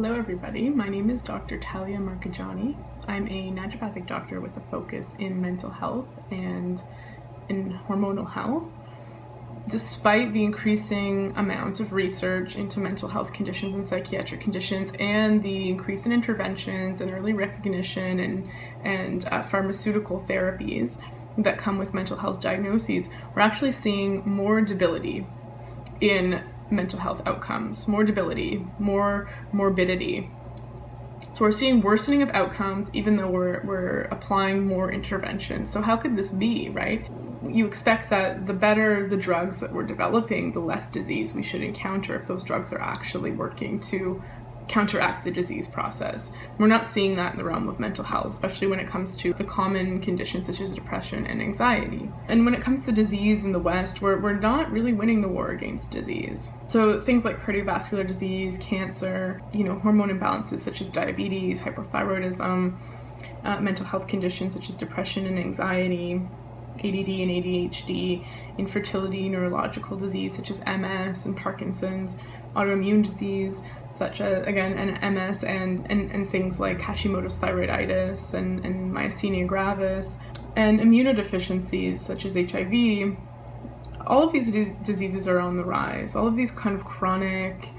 Hello everybody, my name is Dr. Talia Markajani. I'm a naturopathic doctor with a focus in mental health and in hormonal health. Despite the increasing amount of research into mental health conditions and psychiatric conditions and the increase in interventions and early recognition and pharmaceutical therapies that come with mental health diagnoses, we're actually seeing more debility in mental health outcomes, more debility, more morbidity. So we're seeing worsening of outcomes even though we're applying more intervention. So how could this be, right? You expect that the better the drugs that we're developing, the less disease we should encounter if those drugs are actually working to counteract the disease process. We're not seeing that in the realm of mental health, especially when it comes to the common conditions such as depression and anxiety. And when it comes to disease in the West, we're not really winning the war against disease. So things like cardiovascular disease, cancer, hormone imbalances such as diabetes, hypothyroidism, mental health conditions such as depression and anxiety, ADD and ADHD, infertility, neurological disease such as MS and Parkinson's, autoimmune disease such as, again, MS and things like Hashimoto's thyroiditis and myasthenia gravis, and immunodeficiencies such as HIV. All of these diseases are on the rise, all of these kind of chronic,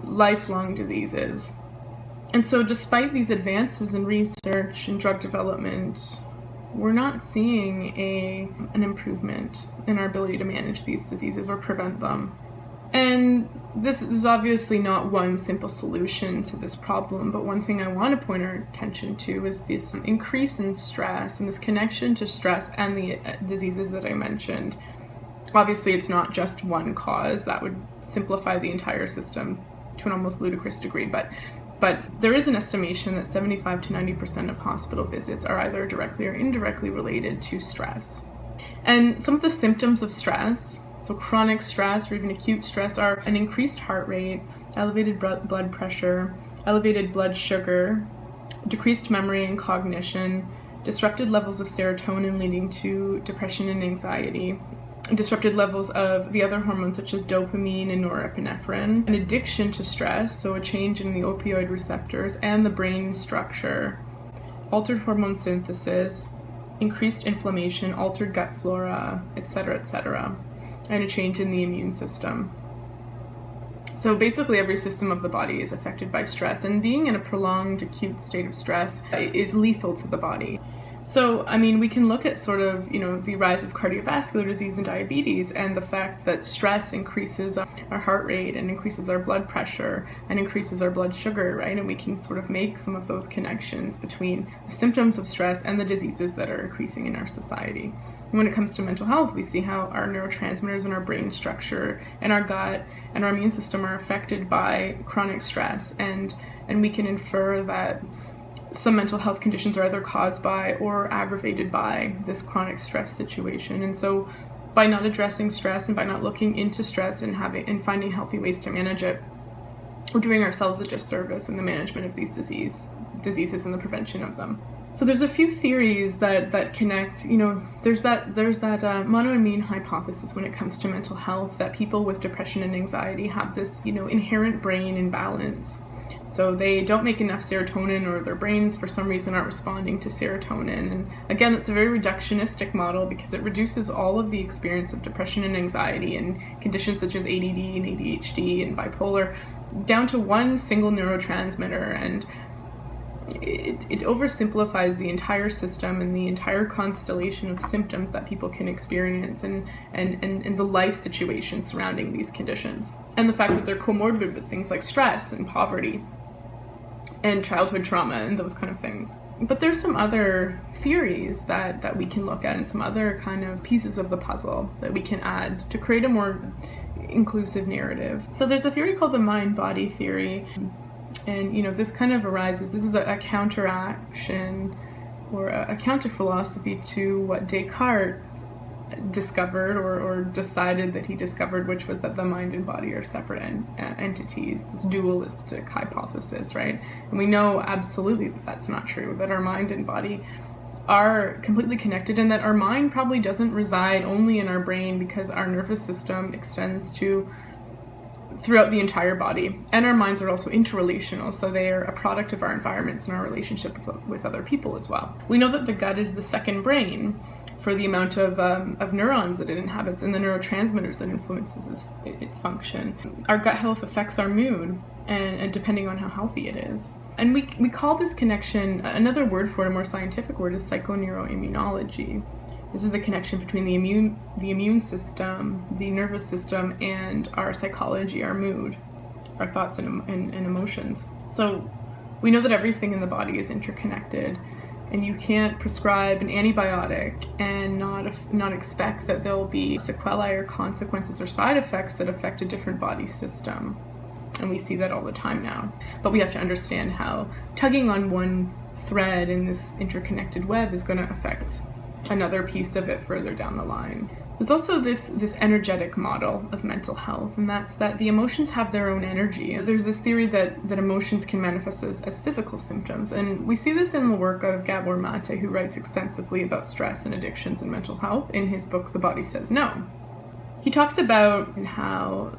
lifelong diseases. And so despite these advances in research and drug development, we're not seeing an improvement in our ability to manage these diseases or prevent them. And this is obviously not one simple solution to this problem, but one thing I want to point our attention to is this increase in stress and this connection to stress and the diseases that I mentioned. Obviously, it's not just one cause. That would simplify the entire system to an almost ludicrous degree, but there is an estimation that 75 to 90% of hospital visits are either directly or indirectly related to stress. And some of the symptoms of stress, so chronic stress or even acute stress, are an increased heart rate, elevated blood pressure, elevated blood sugar, decreased memory and cognition, disrupted levels of serotonin leading to depression and anxiety, disrupted levels of the other hormones such as dopamine and norepinephrine, an addiction to stress, so a change in the opioid receptors and the brain structure, altered hormone synthesis, increased inflammation, altered gut flora, etc., and a change in the immune system. So basically every system of the body is affected by stress, and being in a prolonged acute state of stress is lethal to the body. So, we can look at sort of, the rise of cardiovascular disease and diabetes and the fact that stress increases our heart rate and increases our blood pressure and increases our blood sugar, right? And we can sort of make some of those connections between the symptoms of stress and the diseases that are increasing in our society. And when it comes to mental health, we see how our neurotransmitters and our brain structure and our gut and our immune system are affected by chronic stress, and we can infer that some mental health conditions are either caused by or aggravated by this chronic stress situation. And so by not addressing stress and by not looking into stress and finding healthy ways to manage it, we're doing ourselves a disservice in the management of these diseases and the prevention of them. So there's a few theories that connect, there's that monoamine hypothesis when it comes to mental health, that people with depression and anxiety have this, inherent brain imbalance. So they don't make enough serotonin, or their brains for some reason aren't responding to serotonin. And again, it's a very reductionistic model because it reduces all of the experience of depression and anxiety and conditions such as ADD and ADHD and bipolar down to one single neurotransmitter, and it oversimplifies the entire system and the entire constellation of symptoms that people can experience and the life situation surrounding these conditions. And the fact that they're comorbid with things like stress and poverty and childhood trauma and those kind of things. But there's some other theories that we can look at and some other kind of pieces of the puzzle that we can add to create a more inclusive narrative. So there's a theory called the mind-body theory. And, this kind of arises, this is a counteraction or a counter-philosophy to what Descartes discovered or decided that he discovered, which was that the mind and body are separate entities, this dualistic hypothesis, right? And we know absolutely that that's not true, that our mind and body are completely connected, and that our mind probably doesn't reside only in our brain, because our nervous system extends to throughout the entire body. And our minds are also interrelational, so they are a product of our environments and our relationships with other people as well. We know that the gut is the second brain for the amount of neurons that it inhabits and the neurotransmitters that influences its function. Our gut health affects our mood, and depending on how healthy it is. And we call this connection, another word for it, a more scientific word, is psychoneuroimmunology. This is the connection between the immune system, the nervous system, and our psychology, our mood, our thoughts and emotions. So we know that everything in the body is interconnected, and you can't prescribe an antibiotic and not expect that there'll be sequelae or consequences or side effects that affect a different body system. And we see that all the time now. But we have to understand how tugging on one thread in this interconnected web is going to affect another piece of it further down the line. There's also this energetic model of mental health, and that's that the emotions have their own energy. There's this theory that emotions can manifest as physical symptoms, and we see this in the work of Gabor Mate, who writes extensively about stress and addictions and mental health in his book, The Body Says No. He talks about how,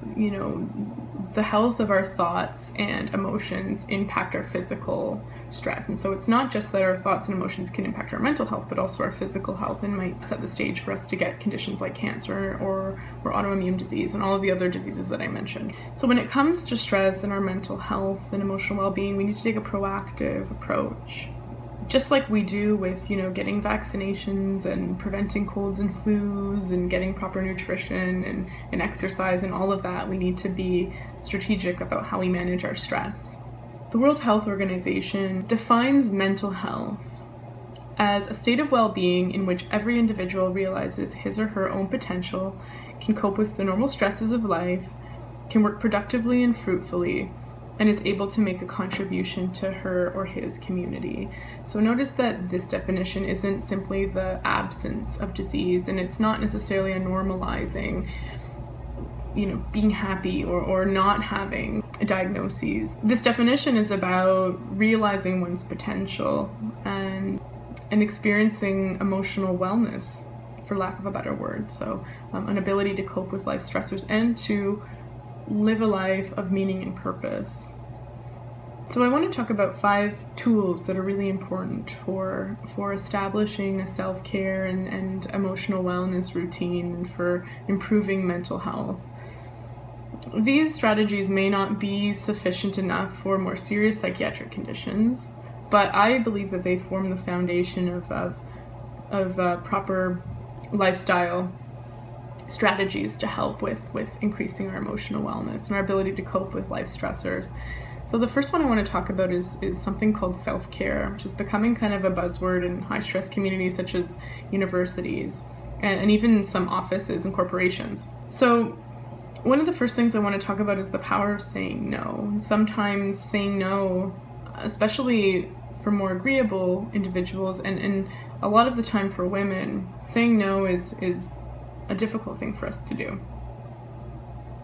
the health of our thoughts and emotions impact our physical stress. And so it's not just that our thoughts and emotions can impact our mental health, but also our physical health, and might set the stage for us to get conditions like cancer or autoimmune disease and all of the other diseases that I mentioned. So when it comes to stress and our mental health and emotional well-being, we need to take a proactive approach. Just like we do with, getting vaccinations and preventing colds and flus and getting proper nutrition and exercise and all of that, we need to be strategic about how we manage our stress. The World Health Organization defines mental health as a state of well-being in which every individual realizes his or her own potential, can cope with the normal stresses of life, can work productively and fruitfully, and is able to make a contribution to her or his community. So notice that this definition isn't simply the absence of disease, and it's not necessarily a normalizing, being happy or not having diagnoses. This definition is about realizing one's potential and experiencing emotional wellness, for lack of a better word. So an ability to cope with life stressors and to live a life of meaning and purpose. So I want to talk about 5 tools that are really important for establishing a self-care and emotional wellness routine and for improving mental health. These strategies may not be sufficient enough for more serious psychiatric conditions, but I believe that they form the foundation of proper lifestyle strategies to help with increasing our emotional wellness and our ability to cope with life stressors. So the first one I want to talk about is something called self-care, which is becoming kind of a buzzword in high-stress communities such as universities and even some offices and corporations. So one of the first things I want to talk about is the power of saying no. And sometimes saying no, especially for more agreeable individuals and a lot of the time for women, saying no is a difficult thing for us to do.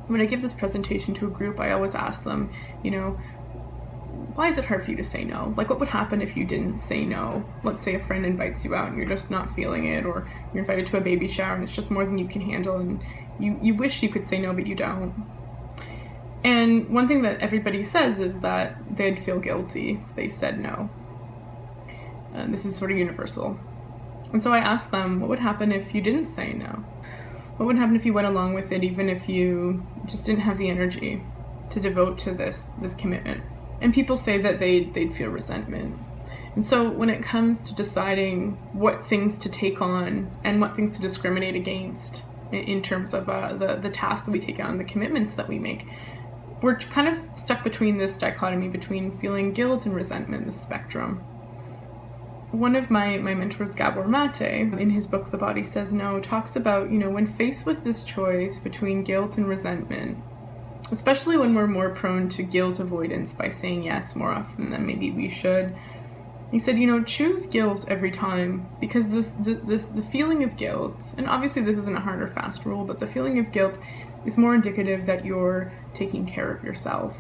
When I give this presentation to a group, I always ask them, why is it hard for you to say no? Like, what would happen if you didn't say no? Let's say a friend invites you out and you're just not feeling it, or you're invited to a baby shower and it's just more than you can handle, and you wish you could say no, but you don't. And one thing that everybody says is that they'd feel guilty if they said no. And this is sort of universal. And so I asked them, what would happen if you didn't say no? What would happen if you went along with it, even if you just didn't have the energy to devote to this commitment? And people say that they'd feel resentment. And so when it comes to deciding what things to take on and what things to discriminate against in terms of the tasks that we take on, the commitments that we make, we're kind of stuck between this dichotomy between feeling guilt and resentment, this spectrum. One of my mentors, Gabor Mate, in his book, The Body Says No, talks about, when faced with this choice between guilt and resentment, especially when we're more prone to guilt avoidance by saying yes more often than maybe we should, he said, choose guilt every time, because the feeling of guilt, and obviously this isn't a hard or fast rule, but the feeling of guilt is more indicative that you're taking care of yourself.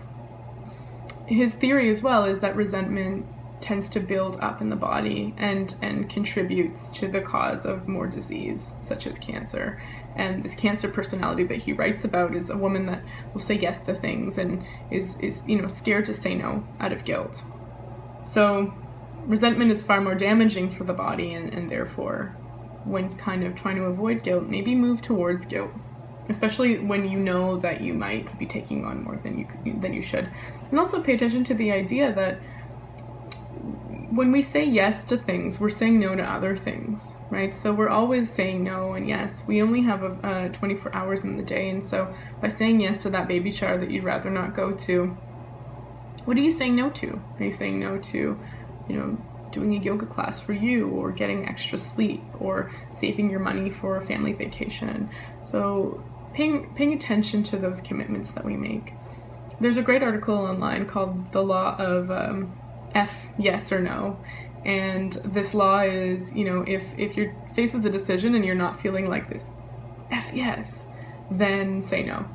His theory as well is that resentment tends to build up in the body and contributes to the cause of more disease, such as cancer. And this cancer personality that he writes about is a woman that will say yes to things and is scared to say no out of guilt. So resentment is far more damaging for the body, and therefore, when kind of trying to avoid guilt, maybe move towards guilt, especially when you know that you might be taking on more than you should. And also pay attention to the idea that when we say yes to things, we're saying no to other things, right? So we're always saying no and yes. We only have 24 hours in the day, and so by saying yes to that baby shower that you'd rather not go to, what are you saying no to? Are you saying no to, doing a yoga class for you, or getting extra sleep, or saving your money for a family vacation? So paying attention to those commitments that we make. There's a great article online called The Law of F Yes or No. And this law is, if you're faced with a decision and you're not feeling like this F yes, then say no.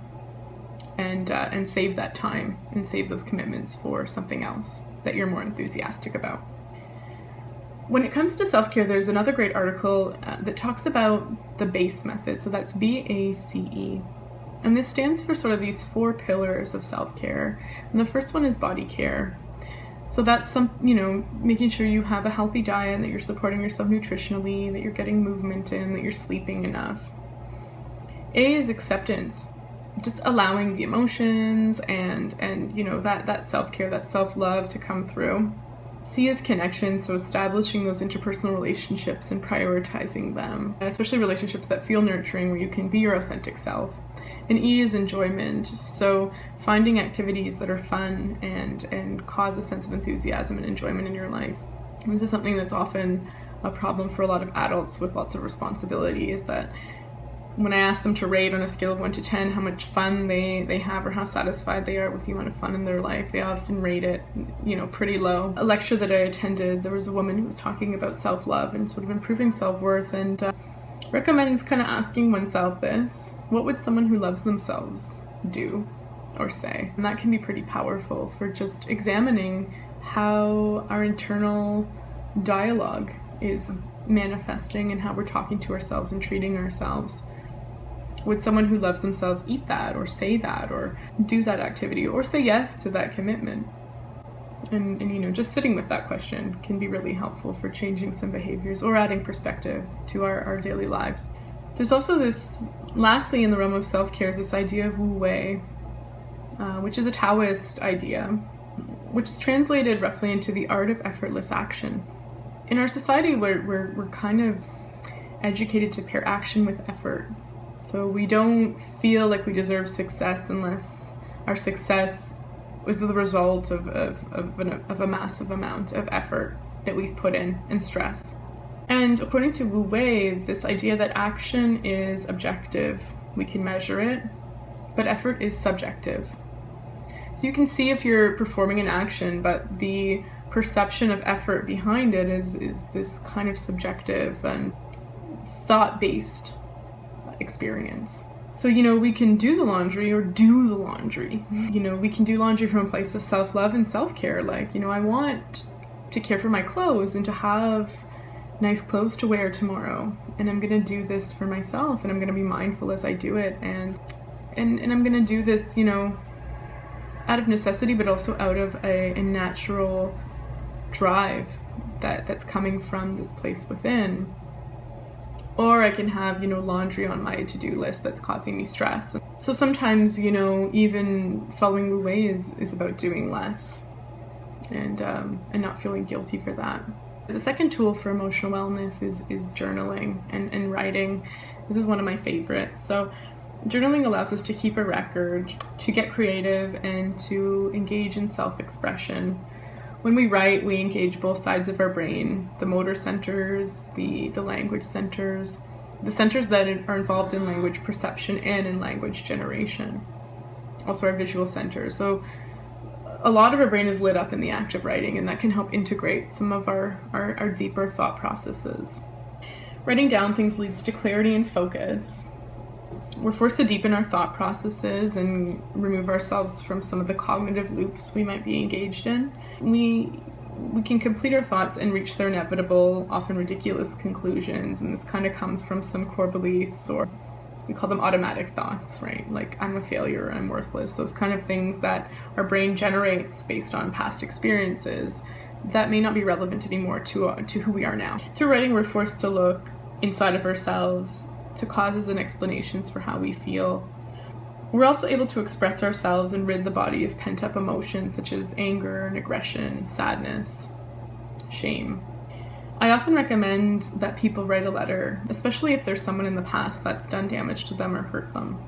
And save that time and save those commitments for something else that you're more enthusiastic about. When it comes to self-care, there's another great article that talks about the BACE method. So that's BACE. And this stands for sort of these 4 pillars of self-care. And the first one is body care. So that's making sure you have a healthy diet, that you're supporting yourself nutritionally, that you're getting movement in, that you're sleeping enough. A is acceptance. Just allowing the emotions and that self-care, that self-love to come through. C is connection, so establishing those interpersonal relationships and prioritizing them, especially relationships that feel nurturing, where you can be your authentic self. And E is enjoyment, so finding activities that are fun and cause a sense of enthusiasm and enjoyment in your life. And this is something that's often a problem for a lot of adults with lots of responsibility, is that when I ask them to rate on a scale of 1 to 10 how much fun they have or how satisfied they are with the amount of fun in their life, they often rate it, pretty low. A lecture that I attended, there was a woman who was talking about self-love and sort of improving self-worth, and recommends kind of asking oneself this: what would someone who loves themselves do or say? And that can be pretty powerful for just examining how our internal dialogue is manifesting and how we're talking to ourselves and treating ourselves. Would someone who loves themselves eat that, or say that, or do that activity, or say yes to that commitment? And just sitting with that question can be really helpful for changing some behaviors or adding perspective to our daily lives. There's also this, lastly, in the realm of self-care, is this idea of Wu Wei, which is a Taoist idea, which is translated roughly into the art of effortless action. In our society, we're kind of educated to pair action with effort. So we don't feel like we deserve success unless our success was the result of a massive amount of effort that we've put in and stress. And according to Wu Wei, this idea that action is objective, we can measure it, but effort is subjective. So you can see if you're performing an action, but the perception of effort behind it is this kind of subjective and thought-based experience. So, we can do the laundry or do the laundry. We can do laundry from a place of self-love and self-care. Like, I want to care for my clothes and to have nice clothes to wear tomorrow. And I'm going to do this for myself, and I'm going to be mindful as I do it. And I'm going to do this, out of necessity, but also out of a natural drive that's coming from this place within. Or I can have, laundry on my to-do list that's causing me stress. So sometimes, even following Wu Wei is about doing less and not feeling guilty for that. The second tool for emotional wellness is journaling and writing. This is one of my favorites. So journaling allows us to keep a record, to get creative, and to engage in self-expression. When we write, we engage both sides of our brain, the motor centers, the language centers, the centers that are involved in language perception and in language generation, also our visual centers. So a lot of our brain is lit up in the act of writing, and that can help integrate some of our deeper thought processes. Writing down things leads to clarity and focus. We're forced to deepen our thought processes and remove ourselves from some of the cognitive loops we might be engaged in. We we can complete our thoughts and reach their inevitable, often ridiculous conclusions, and this kind of comes from some core beliefs, or we call them automatic thoughts, right? Like, I'm a failure, I'm worthless, those kind of things that our brain generates based on past experiences that may not be relevant anymore to who we are now. Through writing, we're forced to look inside of ourselves to causes and explanations for how we feel. We're also able to express ourselves and rid the body of pent-up emotions such as anger and aggression, sadness, shame. I often recommend that people write a letter, especially if there's someone in the past that's done damage to them or hurt them.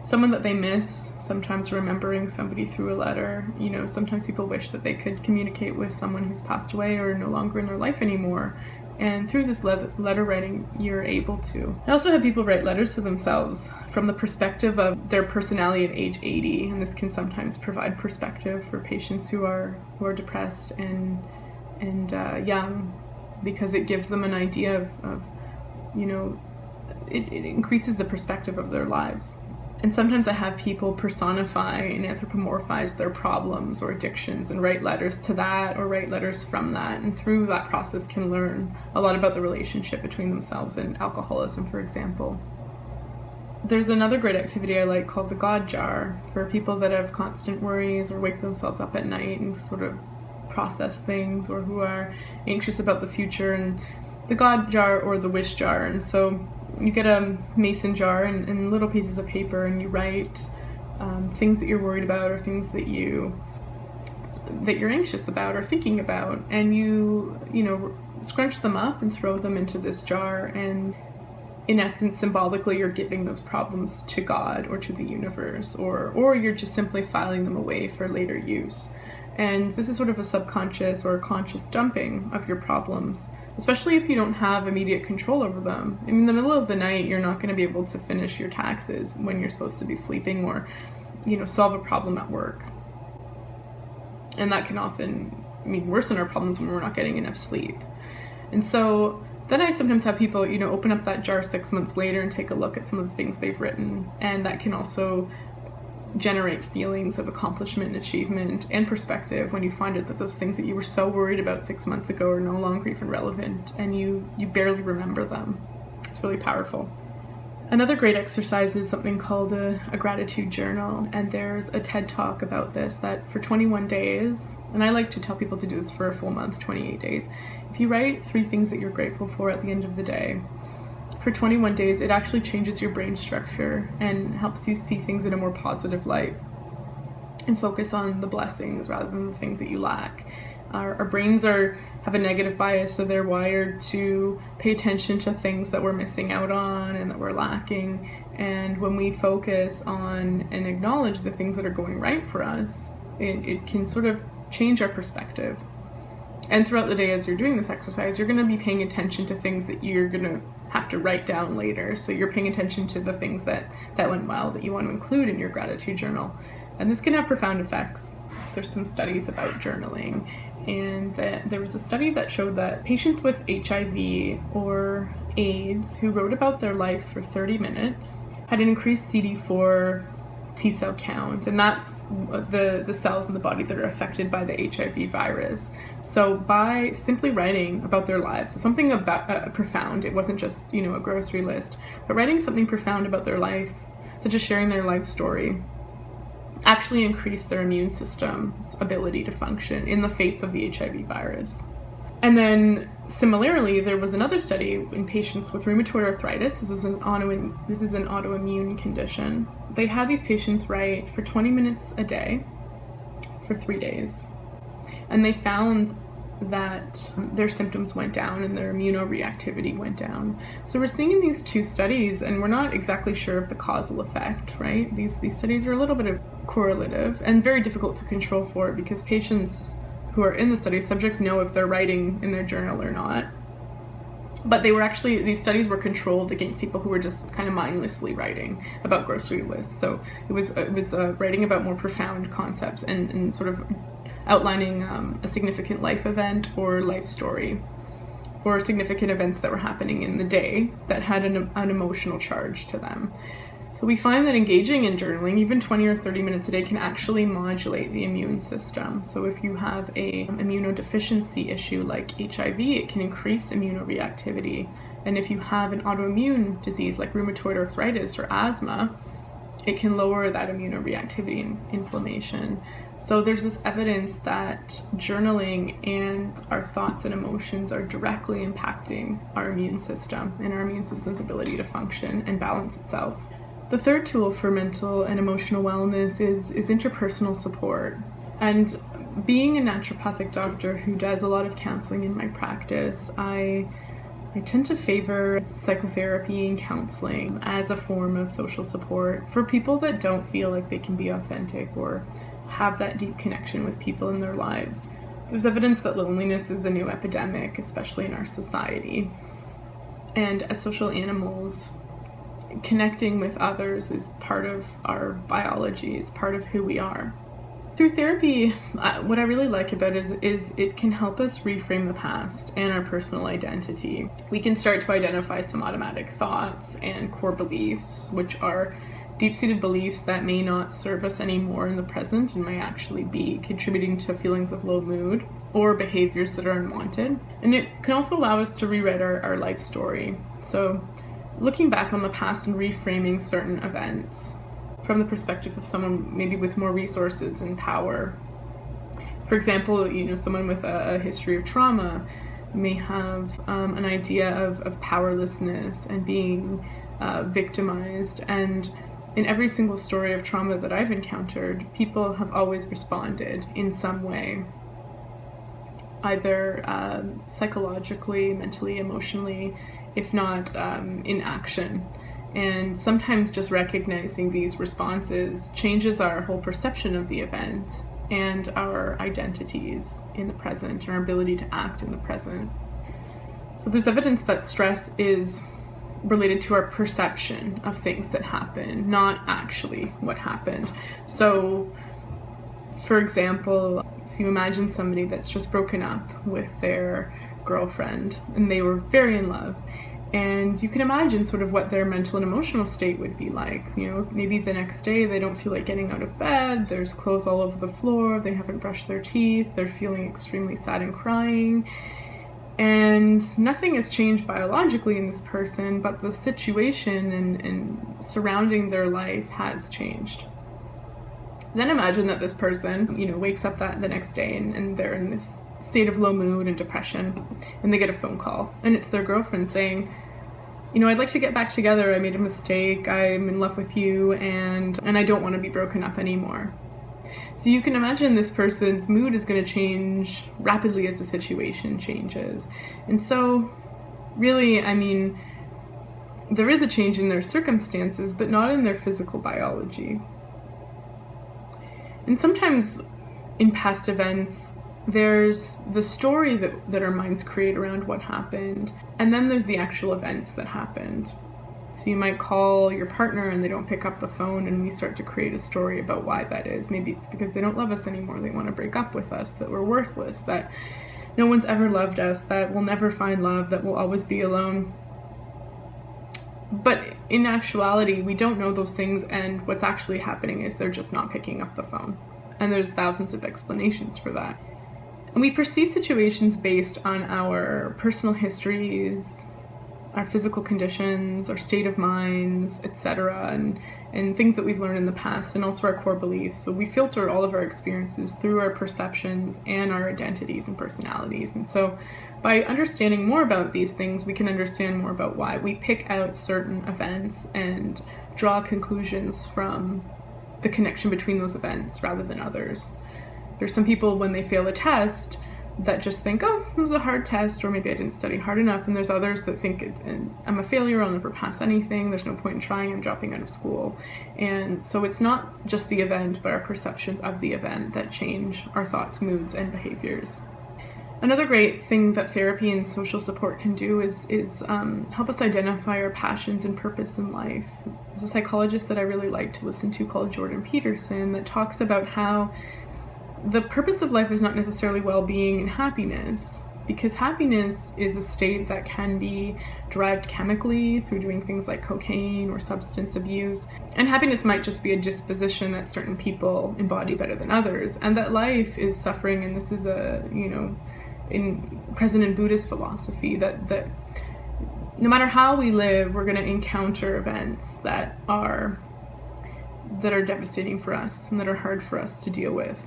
Someone that they miss, sometimes remembering somebody through a letter. You know, sometimes people wish that they could communicate with someone who's passed away or no longer in their life anymore. And through this letter writing, you're able to. I also have people write letters to themselves from the perspective of their personality at age 80, and this can sometimes provide perspective for patients who are depressed and young, because it gives them an idea of you know, it increases the perspective of their lives. And sometimes I have people personify and anthropomorphize their problems or addictions and write letters to that or write letters from that, and through that process can learn a lot about the relationship between themselves and alcoholism, for example. There's another great activity I like called the God Jar for people that have constant worries or wake themselves up at night and sort of process things, or who are anxious about the future, and the God Jar or the Wish Jar. And so you get a mason jar and little pieces of paper, and you write things that you're worried about or things that you're anxious about or thinking about, and you know, scrunch them up and throw them into this jar, and in essence, symbolically, you're giving those problems to God or to the universe, or you're just simply filing them away for later use. And this is sort of a subconscious or conscious dumping of your problems, especially if you don't have immediate control over them. I mean, in the middle of the night, you're not going to be able to finish your taxes when you're supposed to be sleeping, or, you know, solve a problem at work. And that can often worsen our problems when we're not getting enough sleep. And so then I sometimes have people, you know, open up that jar 6 months later and take a look at some of the things they've written, and that can also generate feelings of accomplishment and achievement and perspective when you find out that those things that you were so worried about 6 months ago are no longer even relevant, and you barely remember them. It's really powerful. Another great exercise is something called a gratitude journal, and there's a TED Talk about this, that for 21 days, and I like to tell people to do this for a full month, 28 days, if you write 3 things that you're grateful for at the end of the day, for 21 days, it actually changes your brain structure and helps you see things in a more positive light and focus on the blessings rather than the things that you lack. Our brains have a negative bias, so they're wired to pay attention to things that we're missing out on and that we're lacking. And when we focus on and acknowledge the things that are going right for us, it can sort of change our perspective. And throughout the day, as you're doing this exercise, you're going to be paying attention to things that you're going to have to write down later. So you're paying attention to the things that went well that you want to include in your gratitude journal. And this can have profound effects. There's some studies about journaling, and there was a study that showed that patients with HIV or AIDS who wrote about their life for 30 minutes had an increased CD4 T-cell count, and that's the cells in the body that are affected by the HIV virus. So by simply writing about their lives, so something about profound, it wasn't just, you know, a grocery list, but writing something profound about their life, such as sharing their life story, actually increased their immune system's ability to function in the face of the HIV virus. And then similarly, there was another study in patients with rheumatoid arthritis. This is an autoimmune condition. They had these patients write for 20 minutes a day for 3 days. And they found that their symptoms went down and their immunoreactivity went down. So we're seeing in these 2 studies, and we're not exactly sure of the causal effect, right? These studies are a little bit of correlative and very difficult to control for, because patients who are in the study, subjects know if they're writing in their journal or not. But these studies were controlled against people who were just kind of mindlessly writing about grocery lists. So it was writing about more profound concepts and sort of outlining a significant life event or life story, or significant events that were happening in the day that had an emotional charge to them. So we find that engaging in journaling, even 20 or 30 minutes a day, can actually modulate the immune system. So if you have an immunodeficiency issue like HIV, it can increase immunoreactivity. And if you have an autoimmune disease like rheumatoid arthritis or asthma, it can lower that immunoreactivity and inflammation. So there's this evidence that journaling and our thoughts and emotions are directly impacting our immune system and our immune system's ability to function and balance itself. The third tool for mental and emotional wellness is interpersonal support. And being a naturopathic doctor who does a lot of counseling in my practice, I tend to favor psychotherapy and counseling as a form of social support for people that don't feel like they can be authentic or have that deep connection with people in their lives. There's evidence that loneliness is the new epidemic, especially in our society. And as social animals, connecting with others is part of our biology, it's part of who we are. Through therapy, what I really like about it is it can help us reframe the past and our personal identity. We can start to identify some automatic thoughts and core beliefs, which are deep-seated beliefs that may not serve us anymore in the present and may actually be contributing to feelings of low mood or behaviors that are unwanted. And it can also allow us to rewrite our life story. So looking back on the past and reframing certain events from the perspective of someone maybe with more resources and power. For example, someone with a history of trauma may have an idea of powerlessness and being victimized. And in every single story of trauma that I've encountered, people have always responded in some way, either psychologically, mentally, emotionally, if not in action. And sometimes just recognizing these responses changes our whole perception of the event and our identities in the present and our ability to act in the present. So there's evidence that stress is related to our perception of things that happen, not actually what happened. So, for example, so you imagine somebody that's just broken up with their girlfriend and they were very in love. And you can imagine sort of what their mental and emotional state would be like. Maybe the next day they don't feel like getting out of bed, there's clothes all over the floor, they haven't brushed their teeth, they're feeling extremely sad and crying. And nothing has changed biologically in this person, but the situation and surrounding their life has changed. Then imagine that this person, wakes up the next day and they're in this state of low mood and depression, and they get a phone call, and it's their girlfriend saying, I'd like to get back together, I made a mistake, I'm in love with you, and I don't want to be broken up anymore. So you can imagine this person's mood is going to change rapidly as the situation changes. And so really, there is a change in their circumstances, but not in their physical biology. And sometimes in past events, there's the story that our minds create around what happened, and then there's the actual events that happened. So you might call your partner and they don't pick up the phone, and we start to create a story about why that is. Maybe it's because they don't love us anymore, they want to break up with us, that we're worthless, that no one's ever loved us, that we'll never find love, that we'll always be alone. But in actuality, we don't know those things, and what's actually happening is they're just not picking up the phone. And there's thousands of explanations for that. And we perceive situations based on our personal histories, our physical conditions, our state of minds, etc., and things that we've learned in the past, and also our core beliefs. So we filter all of our experiences through our perceptions and our identities and personalities. And so by understanding more about these things, we can understand more about why we pick out certain events and draw conclusions from the connection between those events rather than others. There's some people, when they fail a test, that just think, oh, it was a hard test, or maybe I didn't study hard enough. And there's others that think I'm a failure, I'll never pass anything, there's no point in trying, I'm dropping out of school. And so it's not just the event, but our perceptions of the event that change our thoughts, moods, and behaviors. Another great thing that therapy and social support can do is help us identify our passions and purpose in life. There's a psychologist that I really like to listen to called Jordan Peterson that talks about how the purpose of life is not necessarily well-being and happiness, because happiness is a state that can be derived chemically through doing things like cocaine or substance abuse. And happiness might just be a disposition that certain people embody better than others, and that life is suffering. And this is present in Buddhist philosophy, that no matter how we live, we're going to encounter events that are devastating for us and that are hard for us to deal with.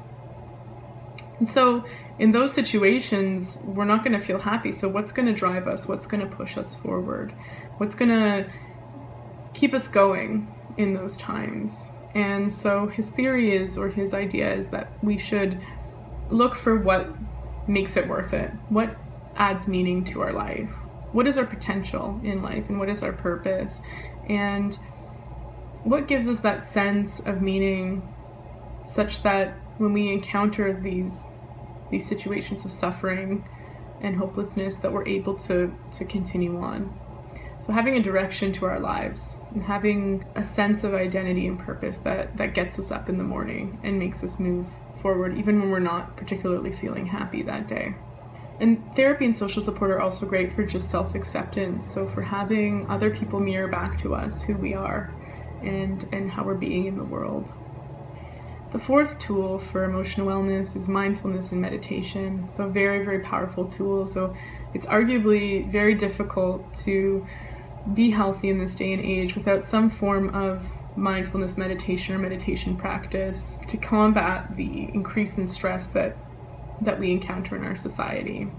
And so in those situations, we're not going to feel happy. So what's going to drive us? What's going to push us forward? What's going to keep us going in those times? And so his theory is, or his idea is, that we should look for what makes it worth it. What adds meaning to our life? What is our potential in life, and what is our purpose? And what gives us that sense of meaning, such that when we encounter these situations of suffering and hopelessness, that we're able to continue on. So having a direction to our lives and having a sense of identity and purpose that gets us up in the morning and makes us move forward even when we're not particularly feeling happy that day. And therapy and social support are also great for just self-acceptance, so for having other people mirror back to us who we are and how we're being in the world. The fourth tool for emotional wellness is mindfulness and meditation. So very, very powerful tool. So it's arguably very difficult to be healthy in this day and age without some form of mindfulness meditation or meditation practice to combat the increase in stress that we encounter in our society.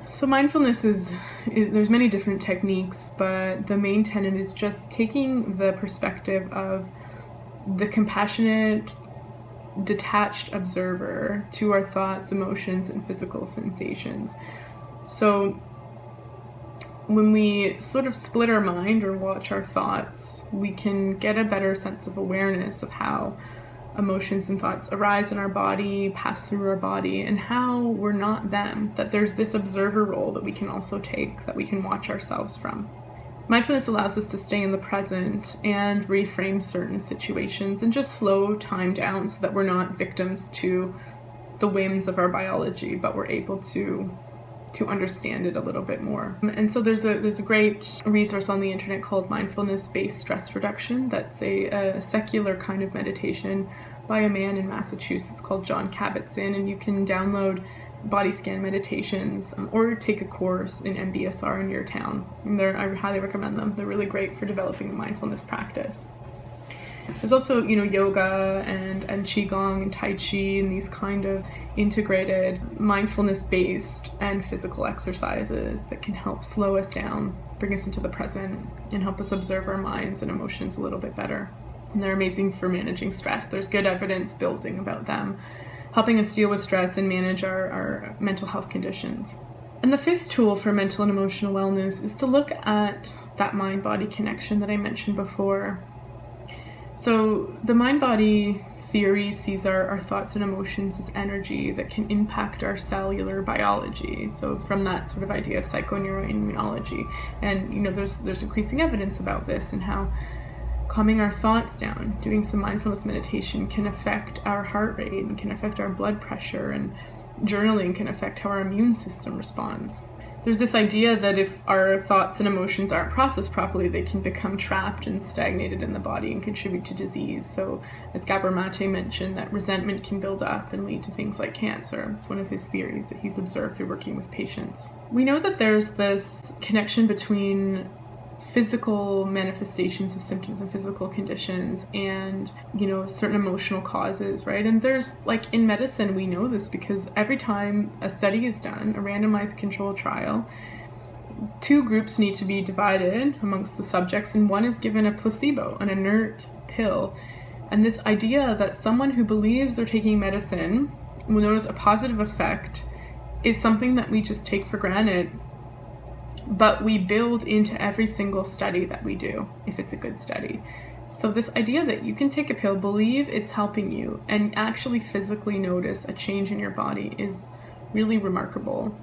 So mindfulness there's many different techniques, but the main tenet is just taking the perspective of the compassionate, detached observer to our thoughts, emotions, and physical sensations. So when we sort of split our mind or watch our thoughts, we can get a better sense of awareness of how emotions and thoughts arise in our body, pass through our body, and how we're not them, that there's this observer role that we can also take, that we can watch ourselves from. Mindfulness allows us to stay in the present and reframe certain situations and just slow time down so that we're not victims to the whims of our biology, but we're able to understand it a little bit more. And so there's a great resource on the internet called Mindfulness-Based Stress Reduction. That's a secular kind of meditation by a man in Massachusetts called Jon Kabat-Zinn, and you can download body scan meditations or take a course in MBSR in your town. And I highly recommend them. They're really great for developing a mindfulness practice. There's also, yoga and qigong and tai chi and these kind of integrated mindfulness-based and physical exercises that can help slow us down, bring us into the present, and help us observe our minds and emotions a little bit better. And they're amazing for managing stress. There's good evidence building about them, helping us deal with stress and manage our mental health conditions. And the fifth tool for mental and emotional wellness is to look at that mind-body connection that I mentioned before. So the mind-body theory sees our thoughts and emotions as energy that can impact our cellular biology. So from that sort of idea of psychoneuroimmunology. And there's increasing evidence about this and how calming our thoughts down, doing some mindfulness meditation can affect our heart rate and can affect our blood pressure, and journaling can affect how our immune system responds. There's this idea that if our thoughts and emotions aren't processed properly, they can become trapped and stagnated in the body and contribute to disease. So as Gabor Mate mentioned, that resentment can build up and lead to things like cancer. It's one of his theories that he's observed through working with patients. We know that there's this connection between physical manifestations of symptoms and physical conditions and certain emotional causes, right? And there's, like, in medicine we know this because every time a study is done, a randomized controlled trial, two groups need to be divided amongst the subjects, and one is given a placebo, an inert pill. And this idea that someone who believes they're taking medicine will notice a positive effect is something that we just take for granted, but we build into every single study that we do, if it's a good study. So this idea that you can take a pill, believe it's helping you, and actually physically notice a change in your body is really remarkable.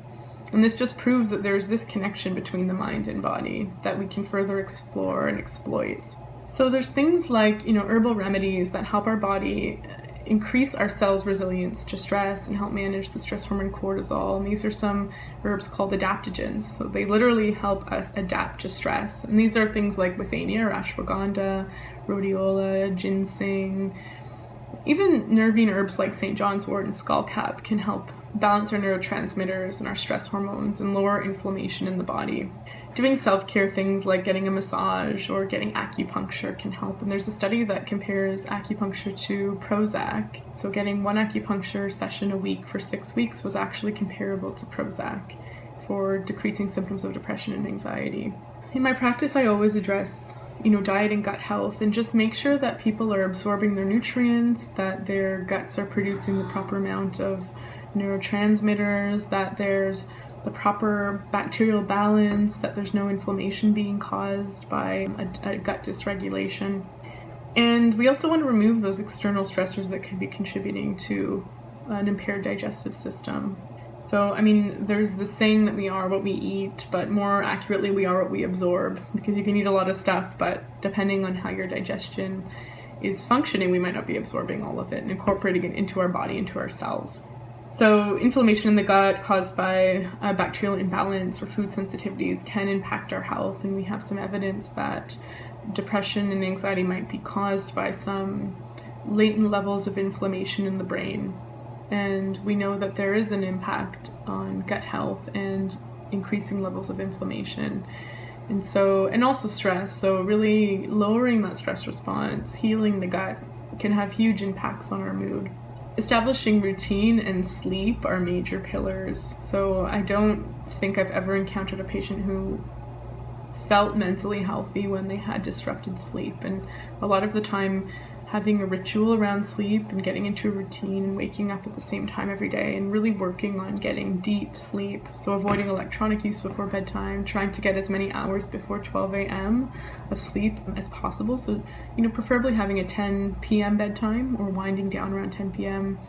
And this just proves that there's this connection between the mind and body that we can further explore and exploit. So there's things like, herbal remedies that help our body increase our cells' resilience to stress and help manage the stress hormone cortisol. And these are some herbs called adaptogens. So they literally help us adapt to stress. And these are things like withania or ashwagandha, rhodiola, ginseng. Even nervine herbs like St. John's wort and skullcap can help balance our neurotransmitters and our stress hormones and lower inflammation in the body. Doing self-care things like getting a massage or getting acupuncture can help. And there's a study that compares acupuncture to Prozac. So getting one acupuncture session a week for 6 weeks was actually comparable to Prozac for decreasing symptoms of depression and anxiety. In my practice, I always address diet and gut health, and just make sure that people are absorbing their nutrients, that their guts are producing the proper amount of neurotransmitters, that there's the proper bacterial balance, that there's no inflammation being caused by a gut dysregulation. And we also want to remove those external stressors that could be contributing to an impaired digestive system. So, there's the saying that we are what we eat, but more accurately, we are what we absorb, because you can eat a lot of stuff, but depending on how your digestion is functioning, we might not be absorbing all of it and incorporating it into our body, into our cells. So inflammation in the gut caused by a bacterial imbalance or food sensitivities can impact our health, and we have some evidence that depression and anxiety might be caused by some latent levels of inflammation in the brain. And we know that there is an impact on gut health and increasing levels of inflammation. And also stress. So really lowering that stress response, healing the gut, can have huge impacts on our mood. Establishing routine and sleep are major pillars. So I don't think I've ever encountered a patient who felt mentally healthy when they had disrupted sleep. And a lot of the time, having a ritual around sleep and getting into a routine and waking up at the same time every day and really working on getting deep sleep. So avoiding electronic use before bedtime, trying to get as many hours before 12 a.m. of sleep as possible. So, preferably having a 10 p.m. bedtime or winding down around 10 p.m.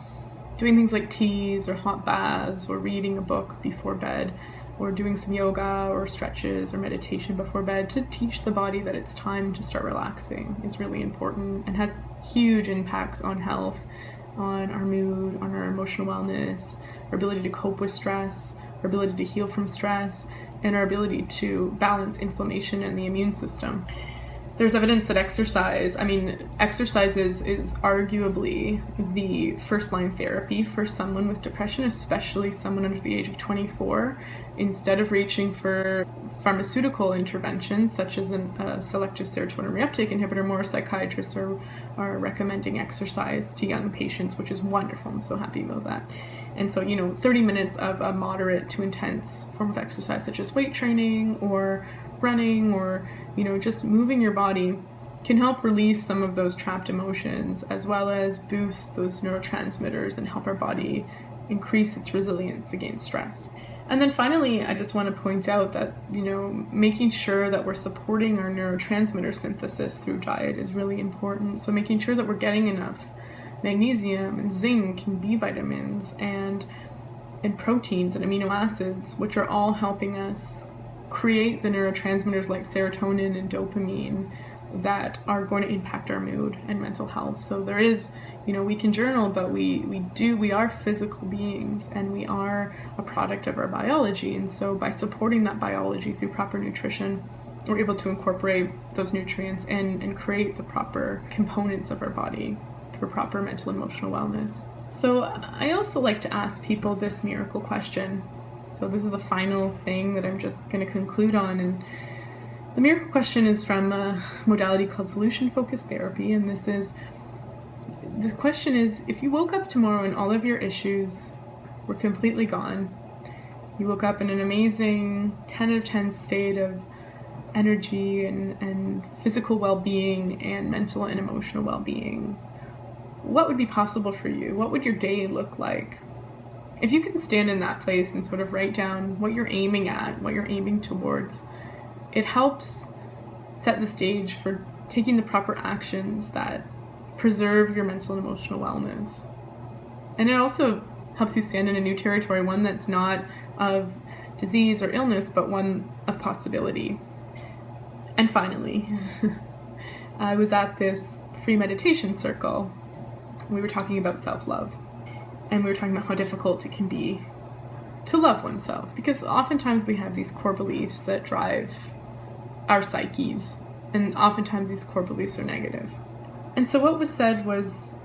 Doing things like teas or hot baths or reading a book before bed, or doing some yoga or stretches or meditation before bed to teach the body that it's time to start relaxing is really important and has huge impacts on health, on our mood, on our emotional wellness, our ability to cope with stress, our ability to heal from stress, and our ability to balance inflammation and the immune system. There's evidence that exercise is arguably the first-line therapy for someone with depression, especially someone under the age of 24. Instead of reaching for pharmaceutical interventions, such as a selective serotonin reuptake inhibitor, more psychiatrists are recommending exercise to young patients, which is wonderful. I'm so happy about that. And so, 30 minutes of a moderate to intense form of exercise, such as weight training or running or just moving your body, can help release some of those trapped emotions, as well as boost those neurotransmitters and help our body increase its resilience against stress. And then finally, I just want to point out that, making sure that we're supporting our neurotransmitter synthesis through diet is really important. So making sure that we're getting enough magnesium and zinc and B vitamins and proteins and amino acids, which are all helping us create the neurotransmitters like serotonin and dopamine that are going to impact our mood and mental health. So there is, we can journal, but we are physical beings and we are a product of our biology. And so by supporting that biology through proper nutrition, we're able to incorporate those nutrients and create the proper components of our body for proper mental and emotional wellness. So I also like to ask people this miracle question. So this is the final thing that I'm just going to conclude on. And the miracle question is from a modality called solution-focused therapy. And the question is, if you woke up tomorrow and all of your issues were completely gone, you woke up in an amazing 10 out of 10 state of energy and physical well-being and mental and emotional well-being, what would be possible for you? What would your day look like? If you can stand in that place and sort of write down what you're aiming at, what you're aiming towards, it helps set the stage for taking the proper actions that preserve your mental and emotional wellness. And it also helps you stand in a new territory, one that's not of disease or illness, but one of possibility. And finally, I was at this free meditation circle We were talking about self-love, and we were talking about how difficult it can be to love oneself, because oftentimes we have these core beliefs that drive our psyches, and oftentimes these core beliefs are negative. And so what was said was,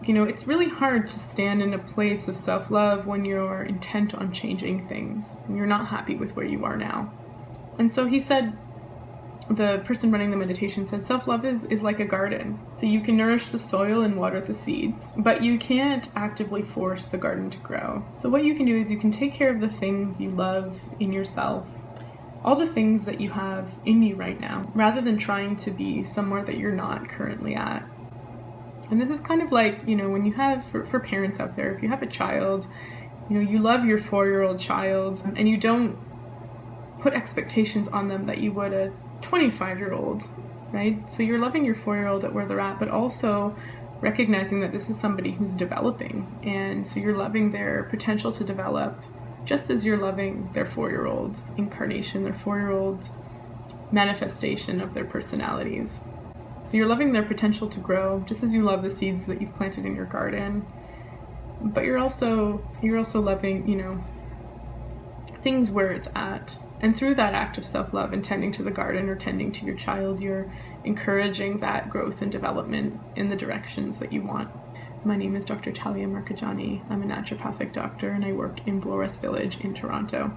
it's really hard to stand in a place of self-love when you're intent on changing things and you're not happy with where you are now. And so he said, the person running the meditation said, self-love is like a garden. So you can nourish the soil and water the seeds, but you can't actively force the garden to grow. So what you can do is you can take care of the things you love in yourself, all the things that you have in you right now, rather than trying to be somewhere that you're not currently at. And this is kind of like, when you have, for parents out there, if you have a child, you love your 4-year-old child and you don't put expectations on them that you would a 25-year-old, right? So you're loving your 4-year-old at where they're at, but also recognizing that this is somebody who's developing. And so you're loving their potential to develop just as you're loving their 4-year-old incarnation, their 4-year-old manifestation of their personalities. So you're loving their potential to grow, just as you love the seeds that you've planted in your garden. But you're also loving, things where it's at. And through that act of self-love and tending to the garden or tending to your child, you're encouraging that growth and development in the directions that you want. My name is Dr. Talia Markajani. I'm a naturopathic doctor and I work in Bloor West Village in Toronto.